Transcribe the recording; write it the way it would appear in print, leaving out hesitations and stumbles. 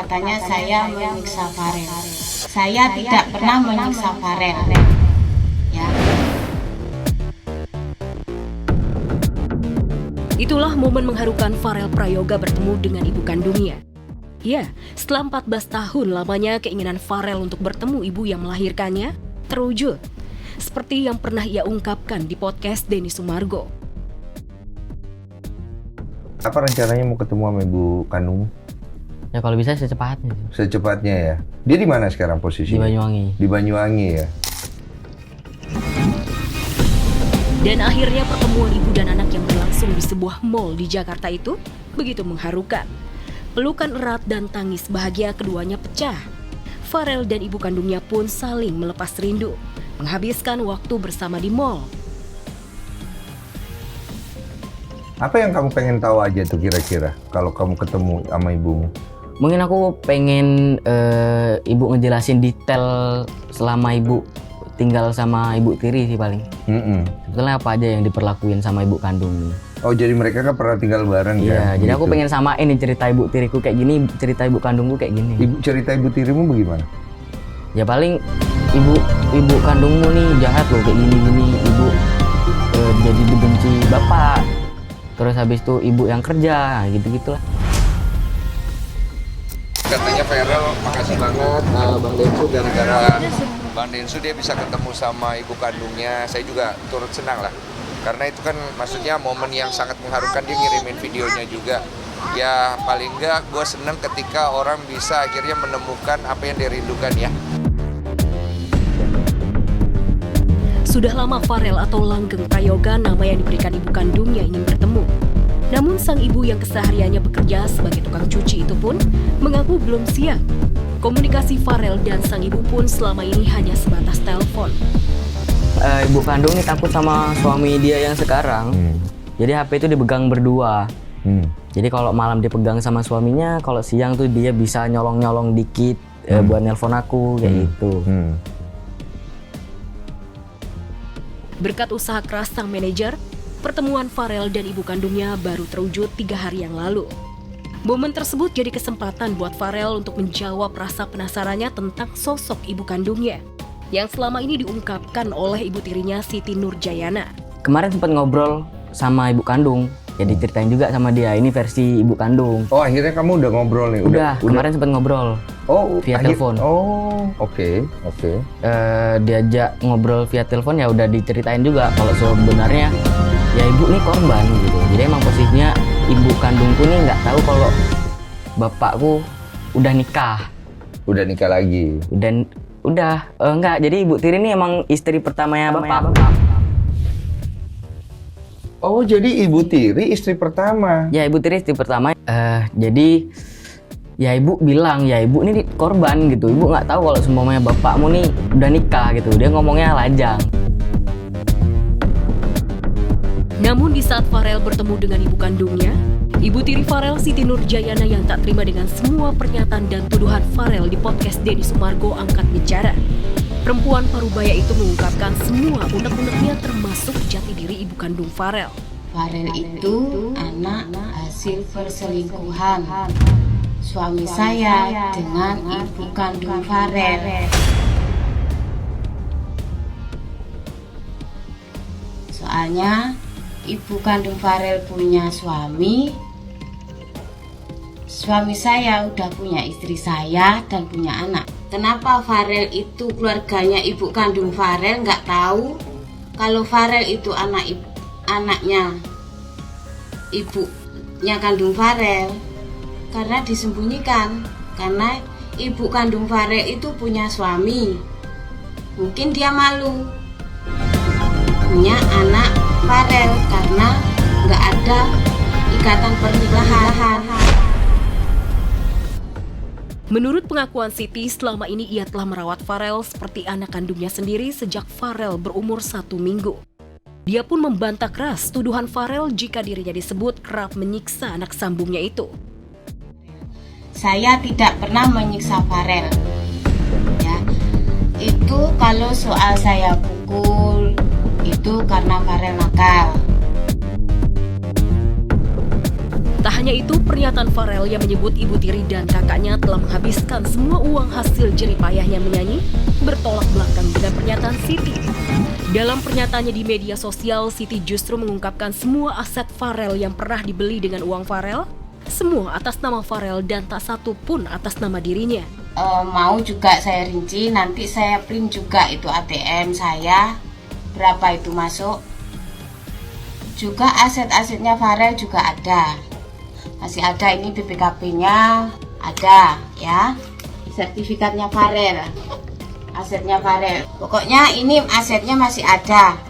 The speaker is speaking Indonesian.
katanya saya menyiksa Farel. Saya tidak pernah menyiksa Farel. Ya. Itulah momen mengharukan Farel Prayoga bertemu dengan ibu kandungnya. Ya, setelah 14 tahun lamanya keinginan Farel untuk bertemu ibu yang melahirkannya terwujud. Seperti yang pernah ia ungkapkan di podcast Denny Sumargo. Apa rencananya mau ketemu sama ibu kandung? Ya kalau bisa secepatnya. Secepatnya ya. Dia di mana sekarang posisinya? Di Banyuwangi. Di Banyuwangi ya. Dan akhirnya pertemuan ibu dan anak yang berlangsung di sebuah mall di Jakarta itu begitu mengharukan. Pelukan erat dan tangis bahagia keduanya pecah. Farel dan ibu kandungnya pun saling melepas rindu, menghabiskan waktu bersama di mall. Apa yang kamu pengen tahu aja tuh kira-kira kalau kamu ketemu sama ibumu? Mungkin aku pengen ibu ngejelasin detail selama ibu tinggal sama ibu tiri sih paling. Sebetulnya apa aja yang diperlakuin sama ibu kandung. Oh jadi mereka kan pernah tinggal bareng kan? Iya, jadi gitu. aku pengen samain nih cerita ibu tiriku kayak gini, cerita ibu kandungku kayak gini. Cerita ibu tirimu bagaimana? Ya paling ibu kandungmu nih jahat loh kayak gini-gini, ibu jadi dibenci bapak. Terus habis itu ibu yang kerja, gitu-gitulah. Katanya Farel makasih banget Bang Densu gara-gara Bang Densu dia bisa ketemu sama ibu kandungnya. Saya juga turut senang lah. Karena itu kan maksudnya momen yang sangat mengharukan, dia ngirimin videonya juga. Ya paling enggak gue seneng ketika orang bisa akhirnya menemukan apa yang dia rindukan ya. Sudah lama Farel atau Langgeng Prayoga, nama yang diberikan ibu kandungnya, ingin bertemu. Namun sang ibu yang kesehariannya bekerja sebagai tukang cuci itu pun mengaku belum siap. Komunikasi Farel dan sang ibu pun selama ini hanya sebatas telepon. Ibu kandung nih takut sama suami dia yang sekarang. Jadi HP itu dipegang berdua. Jadi kalau malam dipegang sama suaminya, kalau siang tuh dia bisa nyolong-nyolong dikit buat nelpon aku kayak gitu. Berkat usaha keras sang manajer, pertemuan Farel dan ibu kandungnya baru terwujud 3 hari yang lalu. Momen tersebut jadi kesempatan buat Farel untuk menjawab rasa penasarannya tentang sosok ibu kandungnya yang selama ini diungkapkan oleh ibu tirinya Siti Nurjayana. Kemarin sempat ngobrol sama ibu kandung, ya diceritain juga sama dia, ini versi ibu kandung. Oh akhirnya kamu udah ngobrol nih? Udah. Kemarin sempat ngobrol. Oh, via telepon. Oh, oke. Diajak ngobrol via telepon ya udah diceritain juga kalau sebenarnya ya ibu nih korban gitu. Jadi emang posisinya ibu kandungku nih nggak tahu kalau bapakku udah nikah. Udah nikah lagi? Enggak. Jadi ibu tiri ini emang istri pertamanya bapak. Oh, jadi ibu tiri istri pertama? Ya, ibu tiri istri pertama. Jadi ya ibu bilang ya ibu ini korban gitu. Ibu nggak tahu kalau semuanya bapakmu nih udah nikah gitu. Dia ngomongnya lajang. Namun di saat Farel bertemu dengan ibu kandungnya, ibu tiri Farel Siti Nurjayana yang tak terima dengan semua pernyataan dan tuduhan Farel di podcast Denny Sumargo angkat bicara. Perempuan parubaya itu mengungkapkan semua unek-uneknya termasuk jati diri ibu kandung Farel. Farel itu anak hasil perselingkuhan suami saya dengan ibu kandung Farel. Soalnya ibu kandung Farel punya suami saya udah punya istri saya dan punya anak. Kenapa Farel itu keluarganya ibu kandung Farel nggak tahu kalau Farel itu anaknya ibunya kandung Farel? Karena disembunyikan, karena ibu kandung Farel itu punya suami. Mungkin dia malu punya anak Farel karena nggak ada ikatan pernikahan. Menurut pengakuan Siti, selama ini ia telah merawat Farel seperti anak kandungnya sendiri sejak Farel berumur 1 minggu. Dia pun membantah keras tuduhan Farel jika dirinya disebut kerap menyiksa anak sambungnya itu. Saya tidak pernah menyiksa Farel. Ya, itu kalau soal saya pukul, itu karena Farel nakal. Tak hanya hanya itu, pernyataan Farel yang menyebut ibu tiri dan kakaknya telah menghabiskan semua uang hasil jeripayahnya menyanyi bertolak belakang dengan pernyataan Siti. Dalam pernyataannya di media sosial, Siti justru mengungkapkan semua aset Farel yang pernah dibeli dengan uang Farel, semua atas nama Farel dan tak satu pun atas nama dirinya. Mau juga saya rinci, nanti saya print juga itu ATM saya, berapa itu masuk. Juga aset-asetnya Farel juga ada, masih ada, ini BPKB-nya ada ya, sertifikatnya Farel, asetnya Farel. Pokoknya ini asetnya masih ada.